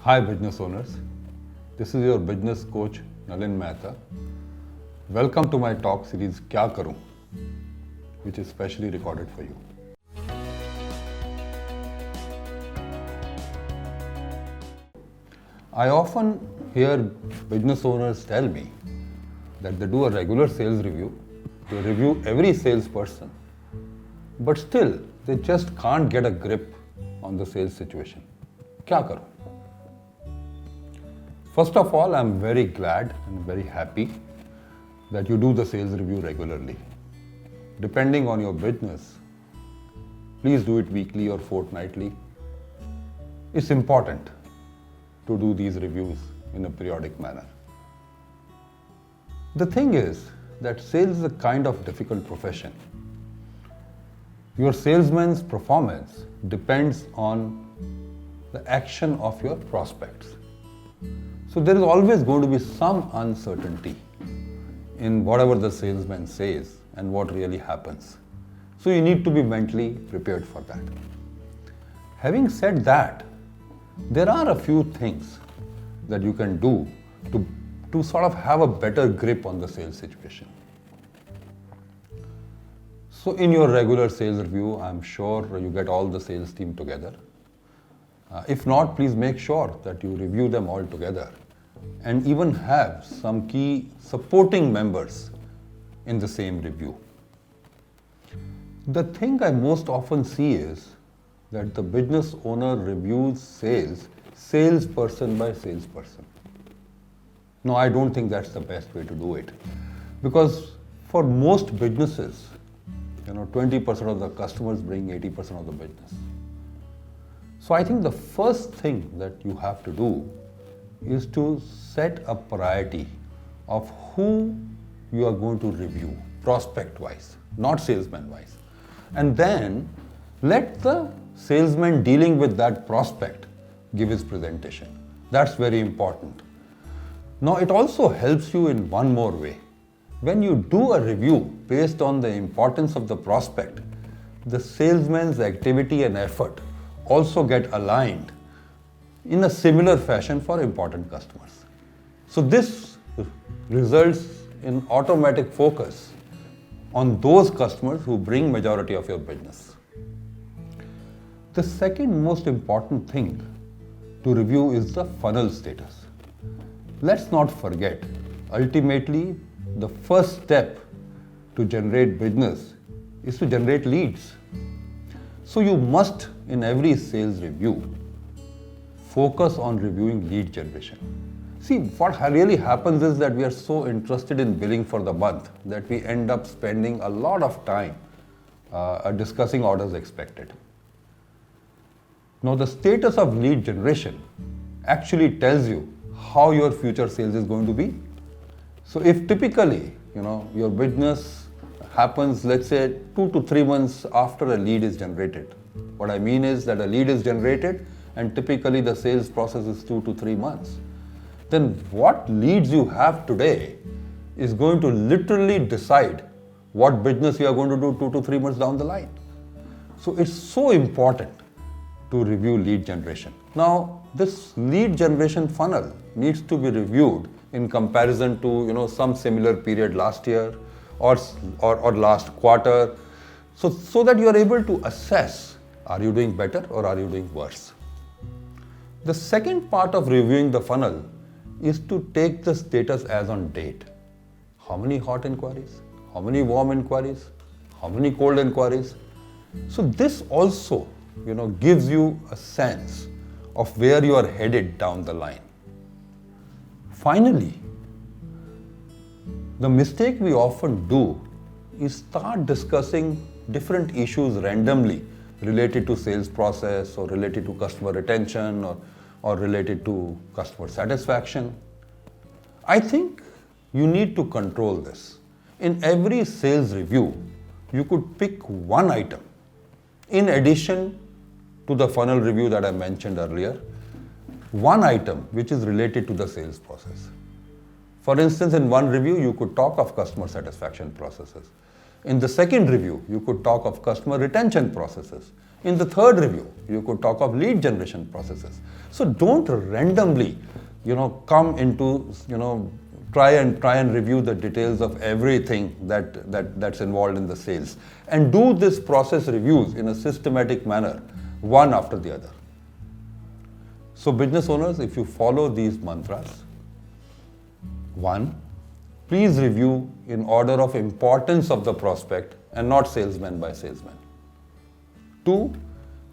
Hi business owners, this is your business coach Nalin Mehta. Welcome to my talk series Kya Karun, which is specially recorded for you. I often hear business owners tell me that they do a regular sales review, they review every salesperson, but still they just can't get a grip on the sales situation. Kya karu? First of all, I'm very glad and very happy that you do the sales review regularly. Depending on your business, please do it weekly or fortnightly. It's important to do these reviews in a periodic manner. The thing is that sales is a kind of difficult profession. Your salesman's performance depends on the action of your prospects. So there is always going to be some uncertainty in whatever the salesman says and what really happens. So you need to be mentally prepared for that. Having said that, there are a few things that you can do to sort of have a better grip on the sales situation. So in your regular sales review, I'm sure you get all the sales team together. If not, please make sure that you review them all together and even have some key supporting members in the same review. The thing I most often see is that the business owner reviews sales salesperson by salesperson. No, I don't think that's the best way to do it, because for most businesses, 20% of the customers bring 80% of the business. So I think the first thing that you have to do is to set a priority of who you are going to review, prospect-wise, not salesman-wise. And then let the salesman dealing with that prospect give his presentation. That's very important. Now it also helps you in one more way. When you do a review based on the importance of the prospect, the salesman's activity and effort also get aligned in a similar fashion for important customers. So this results in automatic focus on those customers who bring majority of your business. The second most important thing to review is the funnel status. Let's not forget, ultimately, the first step to generate business is to generate leads. So you must, in every sales review, focus on reviewing lead generation. See, what really happens is that we are so interested in billing for the month that we end up spending a lot of time discussing orders expected. Now, the status of lead generation actually tells you how your future sales is going to be. So if typically, your business happens, let's say 2 to 3 months after a lead is generated. What I mean is that a lead is generated and typically the sales process is 2 to 3 months. Then what leads you have today is going to literally decide what business you are going to do 2 to 3 months down the line. So it's so important to review lead generation. Now, this lead generation funnel needs to be reviewed in comparison to some similar period last year or last quarter, so that you are able to assess, are you doing better or are you doing worse? The second part of reviewing the funnel is to take the status as on date. How many hot inquiries? How many warm inquiries? How many cold inquiries? So this also gives you a sense of where you are headed down the line. Finally, the mistake we often do is start discussing different issues randomly related to sales process or related to customer retention or related to customer satisfaction. I think you need to control this. In every sales review, you could pick one item in addition to the funnel review that I mentioned earlier, one item which is related to the sales process. For instance, in one review, you could talk of customer satisfaction processes. In the second review, you could talk of customer retention processes. In the third review, you could talk of lead generation processes. So don't randomly, come into, try and review the details of everything that's involved in the sales. And do this process reviews in a systematic manner, one after the other. So business owners, if you follow these mantras, 1, please review in order of importance of the prospect and not salesman by salesman. 2,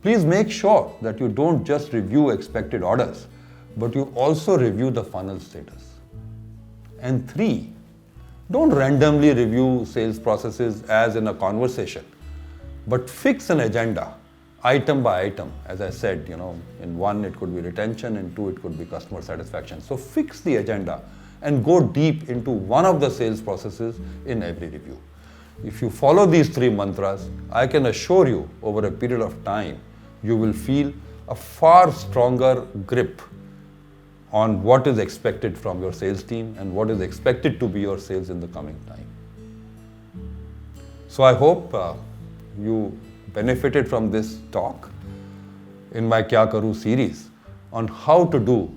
please make sure that you don't just review expected orders, but you also review the funnel status. And 3, don't randomly review sales processes as in a conversation, but fix an agenda, item by item. As I said, in 1 it could be retention, in 2 it could be customer satisfaction. So fix the agenda and go deep into one of the sales processes in every review. If you follow these 3 mantras, I can assure you over a period of time, you will feel a far stronger grip on what is expected from your sales team and what is expected to be your sales in the coming time. So I hope you benefited from this talk in my Kya Karu series on how to do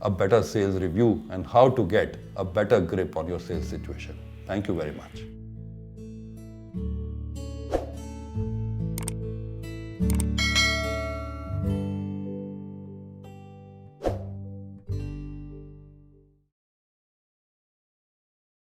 a better sales review and how to get a better grip on your sales situation. Thank you very much.